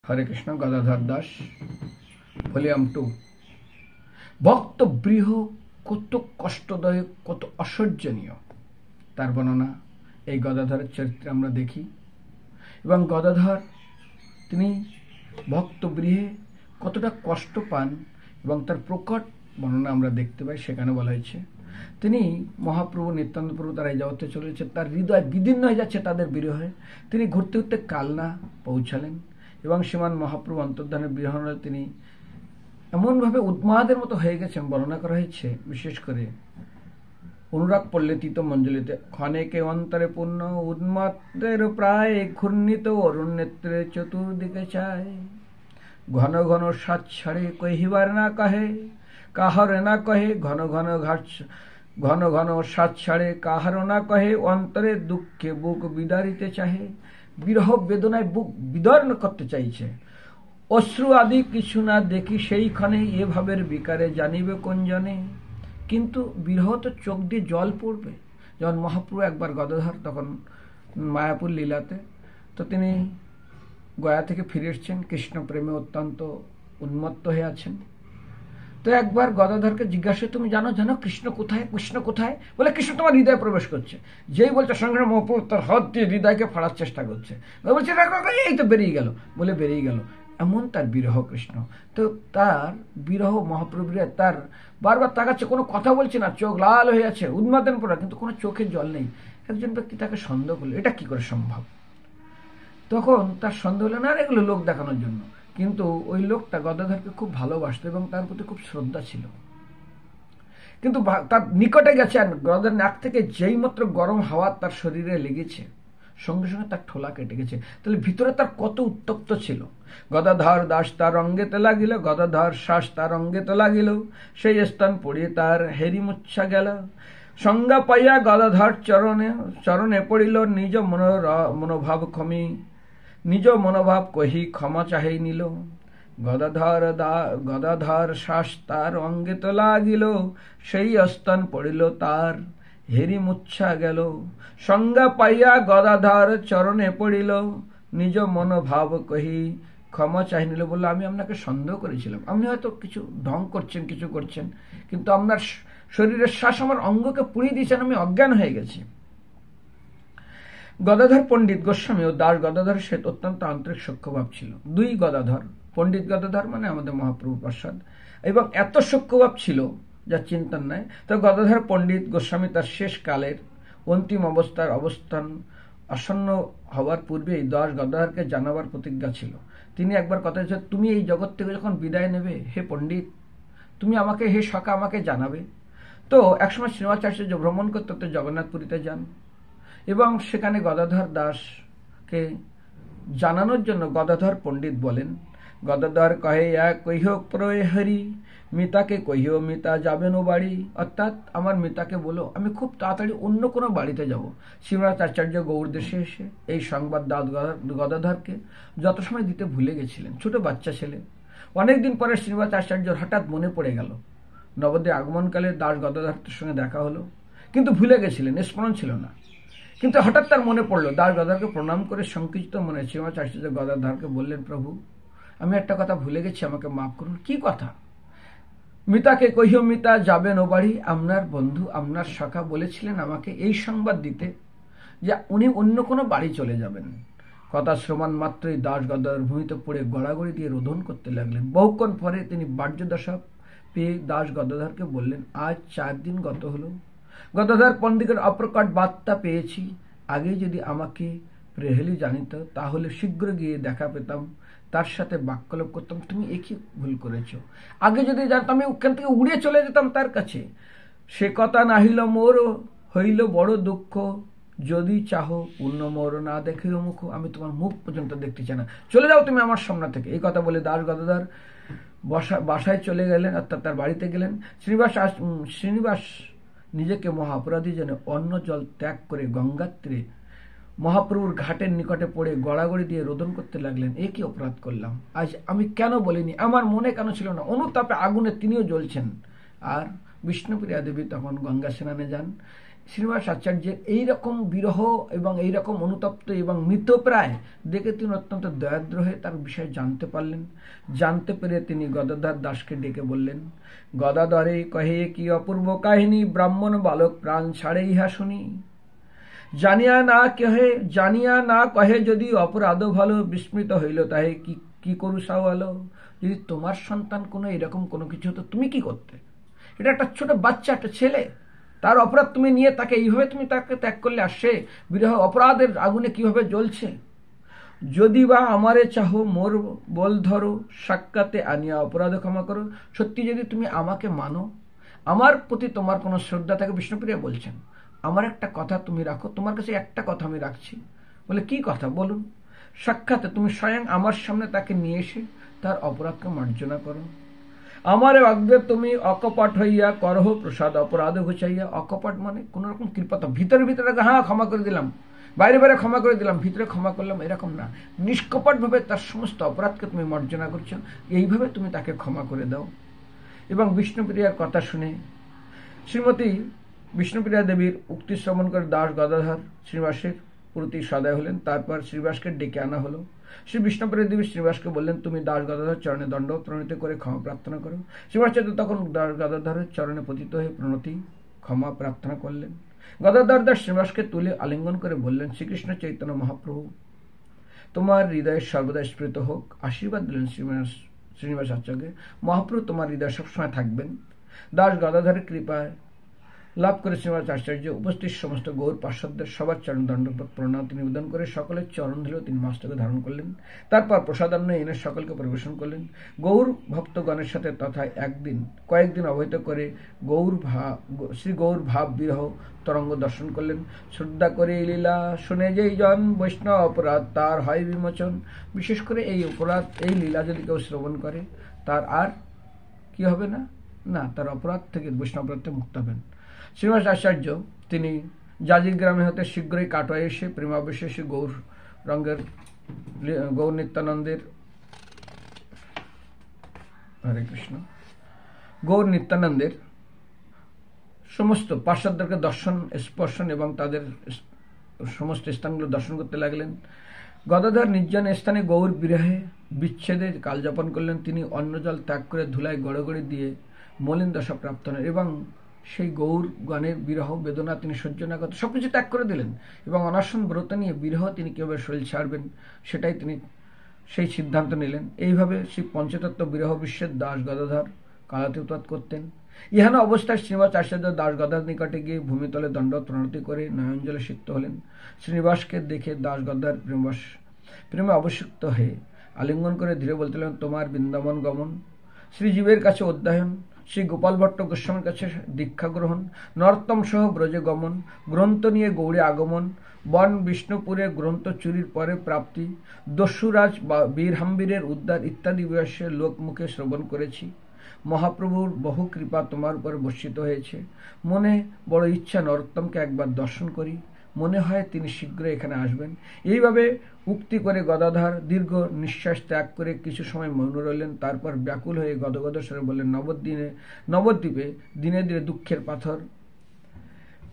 হরে Krishna. Gadadhar Das, volume 2। ভক্ত বৃহ কত কষ্টদায়ক, কত অসহ্যনীয় তার বর্ণনা এই গদাধরের চরিত্রে আমরা দেখি। এবং গদাধর তিনি ভক্ত বৃহে কতটা কষ্ট পান এবং তার প্রকট বর্ণনা আমরা দেখতে পাই। সেখানে বলা হয়েছে তিনি মহাপ্রভু নিত্যানন্দ প্রভু তারা এই জগতে চলেছে, তার হৃদয় বিদীর্ণ হয়ে যাচ্ছে তাদের বিরহে। তিনি ঘুরতে ঘুরতে কালনা পৌঁছালেন এবং শ্রীমান মহাপ্রভু অন্তর্ধানের বিরহণে তিনি এমনভাবে উন্মাদের মতো হয়ে গেছেন। বর্ণনা করা হয়েছে বিশেষ করে অনুরাগ পল্লেতিত মঞ্জলিতে, ক্ষণেকে অন্তরে পূর্ণ উন্মত্তের প্রায় ঘূর্ণিত অরুণ নেত্রে চতুর্দিকে চায়, ঘন ঘন সাত ছাড়ে কহিবার না কহে, কাহার না কহে, ঘন ঘন ঘন ঘন সাত ছাড়ে কাহার না কহে, অন্তরে দুঃখে বুক বিদারিতে চাহে। বিরহ বেদনায় বুক বিদর্ণ করতে চাইছে। অশ্রু আদি কিছু না দেখি সেইখানে এ ভাবের বিকারে জানিবে কোন জনে। কিন্তু বিরহ তো চোখ দিয়ে জল পড়বে। যখন মহাপ্রভু একবার গদাধর তখন মায়াপুর লীলাতে, তো তিনি গয়া থেকে ফিরে এসছেন, কৃষ্ণ প্রেমে অত্যন্ত উন্মত্ত হয়ে আছেন। তো একবার গদাধরকে জিজ্ঞাসা, তুমি জানো জানো কৃষ্ণ কোথায়, কৃষ্ণ কোথায়? বলে কৃষ্ণ তোমার হৃদয়ে প্রবেশ করছে। যেই বলছে সঙ্গে মহাপ্রভু তার হাত দিয়ে হৃদয়কে ফাড়ার চেষ্টা করছে। বলছে এই তো বেরিয়ে গেল, বলে বেরিয়ে গেল। এমন তার বিরহ কৃষ্ণ। তো তার বিরহ মহাপ্রভুর, তার বারবার তাকাচ্ছে, কোনো কথা বলছে না, চোখ লাল হয়ে আছে, উন্মাদন পড়া, কিন্তু কোনো চোখের জল নেই। একজন ব্যক্তি তাকে সন্দেহ করলো, এটা কি করে সম্ভব? তখন তার সন্দেহ হলো না, এগুলো লোক দেখানোর জন্য। কিন্তু ওই লোকটা গদাধরকে খুব ভালোবাসত এবং তার প্রতি খুব শ্রদ্ধা ছিল। কিন্তু তার নিকটে গেছে আর গদাধর নাক থেকে যেই মাত্র গরম হাওয়া তার শরীরে লেগেছে, সঙ্গে সঙ্গে তার ঠোলা কেটে গেছে। তাহলে ভিতরে তার কত উত্তপ্ত ছিল। গদাধর দাস তার অঙ্গেতে লাগিল, গদাধর শ্বাস তার অঙ্গেতে লাগিল, সেই স্থান পড়িয়ে তার হেরি মুচ্ছা গেল। সংজ্ঞা পাইয়া গদাধর চরণে পড়িল, নিজ মনোভাব ক্ষমি, নিজ মনোভাব কহি ক্ষমা চাহি নিল। গদাধর শ্বাস তার অঙ্গেতে লাগিল, সেই স্থান পড়িল তার হেরি মুচ্ছা গেল। সংজ্ঞা পাইয়া গদাধর চরণে পড়িল, নিজ মনোভাব কহি ক্ষমা চাহি নিল। বললো, আমি আপনাকে সন্দেহ করেছিলাম, আপনি হয়তো কিছু ঢং করছেন, কিছু করছেন, কিন্তু আপনার শরীরের শ্বাস আমার অঙ্গকে পুড়িয়ে দিয়েছেন, আমি অজ্ঞান হয়ে গেছি। গদাধর পণ্ডিত গোস্বামী ও দাস গদাধর সে অত্যন্ত আন্তরিক সখ্যভাব ছিল। দুই গদাধর, পণ্ডিত গদাধর মানে আমাদের মহাপ্রভু প্রসাদ, এবং এত সখ্যভাব ছিল যা চিন্তার নাই। তো গদাধর পণ্ডিত গোস্বামী তার শেষ কালের অন্তিম অবস্থান আসন্ন হওয়ার পূর্বেই দাস গদাধরকে জানাবার প্রতিজ্ঞা ছিল। তিনি একবার কথা বলেছেন, তুমি এই জগৎ থেকে যখন বিদায় নেবে, হে পণ্ডিত, তুমি আমাকে, হে সখা, আমাকে জানাবে। তো একসময় শ্রীনিবাসাচার্য ভ্রমণ করতে তো জগন্নাথপুরীতে যান এবং সেখানে গদাধর দাসকে জানানোর জন্য গদাধর পণ্ডিত বলেন, গদাধর কহে এক কহিও প্রয় হরি, মিতাকে কহিও মিতা যাবেন ও বাড়ি। অর্থাৎ আমার মিতাকে বলো আমি খুব তাড়াতাড়ি অন্য কোনো বাড়িতে যাব। শ্রীনিবাসাচার্য গৌড় দেশে এসে এই সংবাদ গদাধরকে যত সময় দিতে ভুলে গেছিলেন। ছোট বাচ্চা ছেলে। অনেকদিন পরে শ্রীনিবাসাচার্যর হঠাৎ মনে পড়ে গেল, নবদ্বীপে আগমনকালে দাস গদাধরের সঙ্গে দেখা হলো, কিন্তু ভুলে গেছিলেন, স্মরণ ছিল না। কিন্তু হঠাৎ তার মনে পড়লো, দাস গদাধরকে প্রণাম করে সংকুচিত মনে শ্রীনিবাসাচার্য গদাধরকে বললেন, প্রভু আমি একটা কথা ভুলে গেছি, আমাকে মাফ করুন। কি কথা? মিতাকে কহিও মিতা যাবেন ও বাড়ি। আপনার বন্ধু, আপনার সখা বলেছিলেন আমাকে এই সংবাদ দিতে যে উনি অন্য কোনো বাড়ি চলে যাবেন। কথা শ্রবণ মাত্রই দাস গদাধর ভূমিতে পড়ে গড়াগড়ি দিয়ে রোদন করতে লাগলেন। বহুক্ষণ পরে তিনি বাহ্যদশা পেয়ে দাস গদাধরকে বললেন, আজ 4 দিন গত হলো, গদাধর পণ্ডিতের অপ্রকট বার্তা পেয়েছি। আগে যদি আমাকে প্রেহেলি জানিত তাহলে শীঘ্র গিয়ে দেখা পেতাম, তার সাথে বাক্যলাপ করতাম। তুমি একই ভুল করেছ। আগে যদি জানতাম আমি ওখান থেকে উড়ে চলে যেতাম তার কাছে। সে কথা নাহিল মোর, হইল বড় দুঃখ, যদি চাহ পূর্ণ মোর না দেখিও মুখ। আমি তোমার মুখ পর্যন্ত দেখতে চাই না, চলে যাও তুমি আমার সামনে থেকে। এই কথা বলে দাস গদাধর বাসায় চলে গেলেন, অর্থাৎ তার বাড়িতে গেলেন। শ্রীনিবাস নিজেকে মহা অপরাধী জেনে অন্ন জল ত্যাগ করে গঙ্গার তীরে মহাপ্রভুর ঘাটের নিকটে পড়ে গড়াগড়ি দিয়ে রোদন করতে লাগলেন। এ কি অপরাধ করলাম? আজ আমি কেন বলিনি? আমার মনে কেন ছিল না? অনুতাপে আগুনে তিনিও জ্বলছেন। আর বিষ্ণুপ্রিয়া দেবী তখন গঙ্গা স্নানে যান শ্রীনিবাস আচার্যের এইরকম বিরহ এবং এইরকম অনুতপ্ত এবং মৃতপ্রায় দেখে তিনি অত্যন্ত দয়াদ্র হয়ে তার বিষয়ে জানতে পারলেন। জানতে পেরে তিনি গদাধর দাসকে ডেকে বললেন, গদাধরে কহে কি অপূর্ব কাহিনী, ব্রাহ্মণ বালক প্রাণ ছাড়ে ইহা শুনি। জানিয়া না কহে যদি অপরাধ ভালো, বিস্মৃত হইল তাহে কি করু সাওয়ালো। যদি তোমার সন্তান কোনো এরকম কোনো কিছু হতো তুমি কি করতে? এটা একটা ছোট বাচ্চা, একটা ছেলে, তার অপরাধ তুমি নিয়ে তাকে এইভাবে তুমি তাকে ত্যাগ করলে, আর সে বিরহ অপরাধের আগুনে কিভাবে জ্বলছে। যদি বা আমারে চাহো মোর বল ধরো, সাক্ষাতে আনিয়া অপরাধ ক্ষমা করো। সত্যি যদি তুমি আমাকে মানো, আমার প্রতি তোমার কোনো শ্রদ্ধা থাকে, বিষ্ণুপ্রিয়া বলছেন, আমার একটা কথা তুমি রাখো, তোমার কাছে একটা কথা আমি রাখছি। বলে কি কথা বলুন? সাক্ষাতে তুমি স্বয়ং আমার সামনে তাকে নিয়ে এসে তার অপরাধকে মার্জনা করো। আমারে অগ্রে তুমি অকপট হইয়া করহ প্রসাদ অপরাধ ঘুচাইয়া। অকপট মানে কোন রকম কৃপতা, ভিতরে ভিতরে হ্যাঁ ক্ষমা করে দিলাম, বাইরে বাইরে ক্ষমা করে দিলাম, ভিতরে ক্ষমা করলাম, এরকম না। নিষ্কপট ভাবে তার সমস্ত অপরাধকে তুমি মার্জনা করছো, এইভাবে তুমি তাকে ক্ষমা করে দাও। এবং বিষ্ণুপ্রিয়ার কথা শুনে শ্রীমতী বিষ্ণুপ্রিয়া দেবীর উক্তি শ্রবণ করে দাস গদাধর শ্রীনিবাসের প্রতি সদয় হলেন। তারপর শ্রীনিবাসকে ডেকে আনা হলো। শ্রী বিষ্ণুপ্রিয়া দেবী শ্রীনিবাসকে বললেন, তুমি দাস গদাধর চরণে দণ্ড প্রণীত করে ক্ষমা প্রার্থনা করো। শ্রীনিবাসচন্দ্র তখন দাস গদাধরের চরণে পতিত হয়ে প্রণতি ক্ষমা প্রার্থনা করলেন। গদাধর দাস শ্রীনিবাসকে তুলে আলিঙ্গন করে বললেন, শ্রীকৃষ্ণ চৈতন্য মহাপ্রভু তোমার হৃদয়ে সর্বদা স্ফীত হোক। আশীর্বাদ দিলেন শ্রীনিবাস আচার্যকে। মহাপ্রভু তোমার হৃদয় সবসময় থাকবেন। দাস গদাধরের কৃপায় লাভ করে শ্রীনিবাস আচার্য উপস্থিত সমস্ত গৌর পার্শ্বদের সবার চরণ দণ্ডবত প্রণতি নিবেদন করে সকলের চরণ ধরে তিনি মস্তকে ধারণ করলেন। তারপর প্রসাদান্ন এনে সকলকে পরিবেশন করলেন। গৌর ভক্তগণের সাথে তথা কয়েকদিন অবহিত করে শ্রী গৌর ভাব বিরহ তরঙ্গ দর্শন করলেন। শ্রদ্ধা করে এই লীলা শুনে যেই জন বৈষ্ণব অপরাধ তার হয় বিমোচন। বিশেষ করে এই অপরাধ, এই লীলা যদি কেউ শ্রবণ করে তার আর কি হবে না, তার অপরাধ থেকে, বৈষ্ণব অপরাধ থেকে মুক্ত হবেন। শ্রীনিবাস আচার্য তিনি জাজির গ্রামে হতে শীঘ্রই কাটোয়ায় এসে প্রেমাবিশেষে গৌর নিত্যানন্দের হরে কৃষ্ণ গৌর নিত্যানন্দের সমস্ত পার্শ্বদেরকে দর্শন স্পর্শন এবং তাদের সমস্ত স্থানগুলো দর্শন করতে লাগলেন। গদাধর নির্জন স্থানে গৌর বিরহে বিচ্ছেদে কালযাপন করলেন। তিনি অন্ন জল ত্যাগ করে ধুলায় গড়গড়ি দিয়ে মলিন দশা প্রাপ্ত হন এবং সেই গৌর গণের বিরহ বেদনা তিনি সহ্য না করতে সবকিছু ত্যাগ করে দিলেন এবং অনশন ব্রত নিয়ে বিরহ তিনি কিভাবে শরীর ছাড়বেন সেটাই তিনি সেই সিদ্ধান্ত নিলেন। এইভাবে সেই পঞ্চতত্ত্ব বিরহ বিশ্বের দাস গদাধর কালাতীত করতেন। ইহানো অবস্থায় শ্রীনিবাস আচার্য দাস গদাধর নিকটে গিয়ে ভূমিতলে দণ্ডবত প্রণতি করে নয়নজলে সিক্ত হলেন। শ্রীনিবাসকে দেখে দাস গদাধর প্রেমে অবসিক্ত হয়ে আলিঙ্গন করে ধীরে বলতেলেন, তোমার বৃন্দাবন গমন, শ্রীজীবের কাছে অধ্যয়ন, শ্রী গোপাল ভট্ট গোস্বামীর কাছে দীক্ষা গ্রহণ, নর্তম সহ ব্রজে গমন, গ্রন্থ নিয়ে গৌড়ে আগমন, বন বিষ্ণুপুরে গ্রন্থ চুরির পরে প্রাপ্তি, দস্যুরাজ বীরহাম্বীরের উদ্ধার ইত্যাদি বিষয়ে লোকমুখে শ্রবণ করেছি। মহাপ্রভুর বহু কৃপা তোমার উপরে বর্ষিত হয়েছে। মনে বড় ইচ্ছা নরোত্তমকে একবার দর্শন করি। মনে হয় তিনি শীঘ্রই এখানে আসবেন। এইভাবে উক্তি করে গদাধর দীর্ঘ নিঃশ্বাস ত্যাগ করে কিছু সময় মৌন রইলেন। তারপর ব্যাকুল হয়ে গদগদ স্বরে বললেন, নবদ্বীপে দিনে দিনে দুঃখের পাথর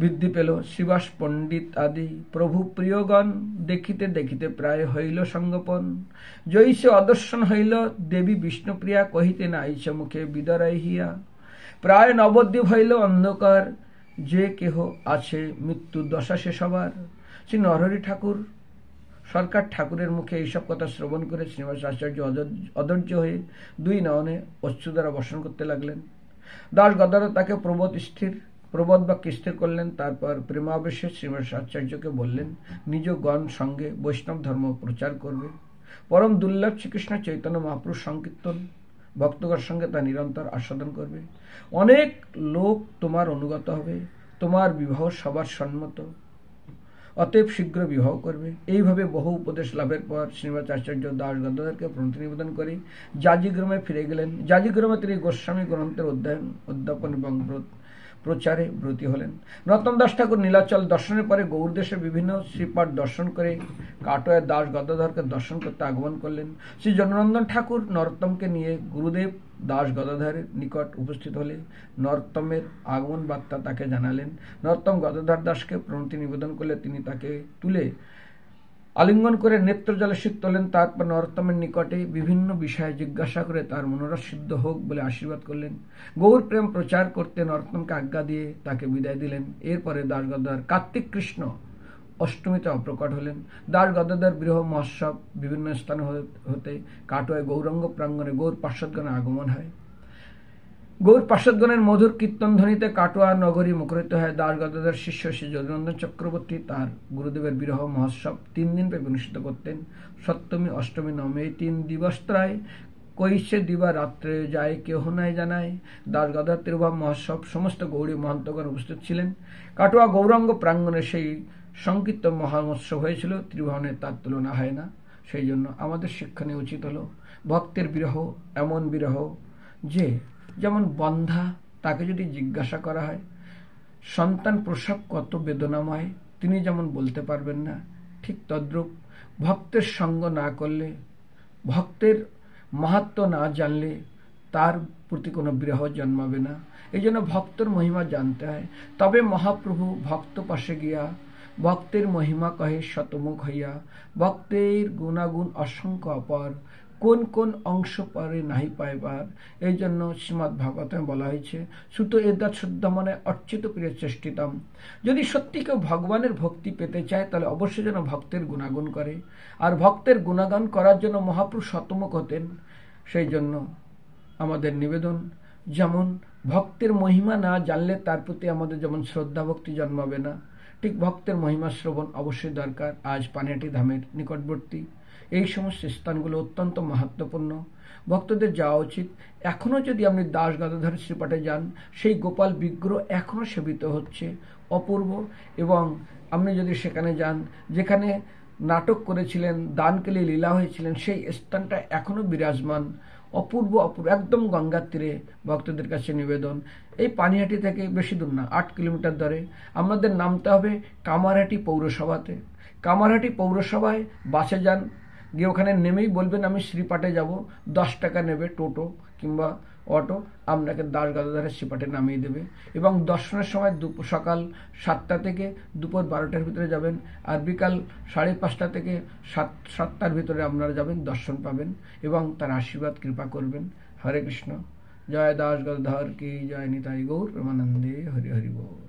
বৃদ্ধি পেল। শ্রীবাস পণ্ডিত আদি প্রভু প্রিয়গণ দেখিতে দেখিতে প্রায় হইল সঙ্গপন। জৈসে অদর্শন হইল দেবী বিষ্ণুপ্রিয়া, কহিতে না আইছে মুখে বিদরাই হিয়া। প্রায় নবদ্বীপ হইল অন্ধকার, যে কেহ আছে মৃত্যু দশা সে সবার। শ্রী নরহরি ঠাকুর সরকার ঠাকুরের মুখে এইসব কথা শ্রবণ করে শ্রীনিবাস আচার্য অধৈর্য হয়ে দুই নয়নে অশ্রুধারা বর্ষণ করতে লাগলেন। দাস গদাধর তাকে প্রবোধ বাক্যে স্থির করলেন। তারপর প্রেমাবেশে শ্রীনিবাস আচার্যকে বললেন, নিজ গণ সঙ্গে বৈষ্ণব ধর্ম প্রচার করবে। পরম দুর্লভ শ্রীকৃষ্ণ চৈতন্য মহাপুরুষ সংকীর্তন ভক্তগণ সঙ্গে তা নিরন্তর আস্বাদন করবে। অনেক লোক তোমার অনুগত হবে। তোমার বিবাহ সবার সম্মত, অতএব শীঘ্র বিবাহ করবে। এইভাবে বহু উপদেশ লাভের পর শ্রীনিবাস আচার্য দাস গদাধরকে প্রণতি নিবেদন করে জাজিগ্রামে ফিরে গেলেন। জাজিগ্রামে তিনি গোস্বামী গ্রন্থের অধ্যয়ন, অধ্যাপন এবং প্রচারে ব্রতী হলেন। নরোত্তম দাস ঠাকুর নীলাচল দর্শনের পরে গৌড়দেশের বিভিন্ন শ্রীপাঠ দর্শন করে কাটোয়ার দাস গদাধরকে দর্শন করতে আগমন করলেন। শ্রী জনার্দন ঠাকুর নরোত্তমকে নিয়ে গুরুদেব দাস গদাধরের নিকট উপস্থিত হলে নরোত্তমের আগমন বার্তা তাকে জানালেন। নরোত্তম গদাধর দাসকে প্রণতি নিবেদন করলে তিনি তাকে তুলে আলিঙ্গন করে নেত্রজলে সিক্ত হলেন। তারপর নরোত্তমের নিকটে বিভিন্ন বিষয়ে জিজ্ঞাসা করে তার মনোরথ সিদ্ধ হোক বলে আশীর্বাদ করলেন। গৌর প্রেম প্রচার করতে নরোত্তমকে আজ্ঞা দিয়ে তাকে বিদায় দিলেন। এরপরে দাস গদাধর কার্তিক কৃষ্ণ অষ্টমীতে অপ্রকট হলেন। দাস গদাধর বিরহ মহোৎসব বিভিন্ন স্থান হতে কাটোয়ায় গৌরাঙ্গ প্রাঙ্গণে গৌর পার্শ্বদগণের আগমন হয়। গৌর পার্শ্বদগণের মধুর কীর্তন ধ্বনিতে কাটোয়া নগরী মুখরিত হয়। দাস গদাধর শিষ্য শ্রী যদুনন্দন চক্রবর্তী তার গুরুদেবের বিরহ মহোৎসব 3 দিন ব্যাপী অনুষ্ঠিত করতেন। সপ্তমী, অষ্টমী, নবমী এই 3 দিবসত্রয় কৈশে দিবা রাত্রে যায় কেহ নাই জানায়। দাস গদাধর তিরুভাব মহোৎসব সমস্ত গৌরী মহন্তগণ উপস্থিত ছিলেন। কাটোয়া গৌরাঙ্গ প্রাঙ্গণে সেই সংকীর্তন মহোৎসব হয়েছিল। ত্রিভুবনের তার তুলনা হয় না। সেই জন্য আমাদের শিক্ষণীয় উচিত হলো ভক্তের বিরহ এমন বিরহ যে যেমন বন্ধা, তাকে যদি জিজ্ঞাসা করা হয় সন্তান প্রসব কত বেদনাময়, তিনি যেমন বলতে পারবেন না, ঠিক তদ্রূপ ভক্তের সঙ্গ না করলে, ভক্তের মাহাত্ম্য না জানলে তার প্রতি কোনো বিরহ জন্মাবে না। এই জন্য ভক্তর মহিমা জানতে হয়। তবে মহাপ্রভু ভক্ত পাশে গিয়া ভক্তের মহিমা কহে শতমুখ হইয়া, ভক্তের গুণাগুণ অসংখ্য অপার, কোন কোন অংশ পারে নাহি পাইবার। এই জন্য শ্রীমদ্ ভাগবতে বলা হয়েছে সুত এদা শুদ্ধ মনে অর্চিত প্রিয় চেষ্টিতম। যদি সত্যি কেউ ভগবানের ভক্তি পেতে চায় তাহলে অবশ্যই যেন ভক্তের গুণাগুণ করে, আর ভক্তের গুণাগান করার জন্য মহাপ্রভু শতমুখ হতেন। সেই জন্য আমাদের নিবেদন, যেমন ভক্তের মহিমা না জানলে তার প্রতি আমাদের যেমন শ্রদ্ধা ভক্তি জন্মাবে না, ঠিক ভক্তের মহিমা শ্রবণ অবশ্যই দরকার। আজ পানিহাটি ধামের নিকটবর্তী এই সমস্ত স্থানগুলো অত্যন্ত মাহাত্ম্যপূর্ণ, ভক্তদের যাওয়া উচিত। এখনও যদি আপনি দাস গদাধর শ্রীপাঠে যান, সেই গোপাল বিগ্রহ এখনও সেবিত হচ্ছে, অপূর্ব। এবং আপনি যদি সেখানে যান যেখানে নাটক করেছিলেন, দানকেলি লীলা হয়েছিলেন, সেই স্থানটা এখনও বিরাজমান, অপূর্ব অপূর্ব, একদম গঙ্গার তীরে। ভক্তদের কাছে নিবেদন, এই পানিহাটি থেকে বেশি দূর না, 8 কিলোমিটার দূরে আমাদের নামতে হবে কামারহাটি পৌরসভাতে। কামারহাটি পৌরসভায় বাসে যান, গিয়ে ওখানে নেমেই বলবেন আমি শ্রীপাঠে যাব, 10 টাকা নেবে টোটো কিংবা অটো, আপনাকে দাস গদাধরের শ্রীপাঠে নামিয়ে দেবে। এবং দর্শনের সময় সকাল 7টা থেকে দুপুর 12টার ভিতরে যাবেন, আর বিকাল 5:30 থেকে 7টার ভিতরে আপনারা যাবেন, দর্শন পাবেন এবং তার আশীর্বাদ কৃপা করবেন। হরে কৃষ্ণ। জয় দাস গদাধর কি জয়। নিতাই গৌর প্রেমানন্দে হরি হরি বল।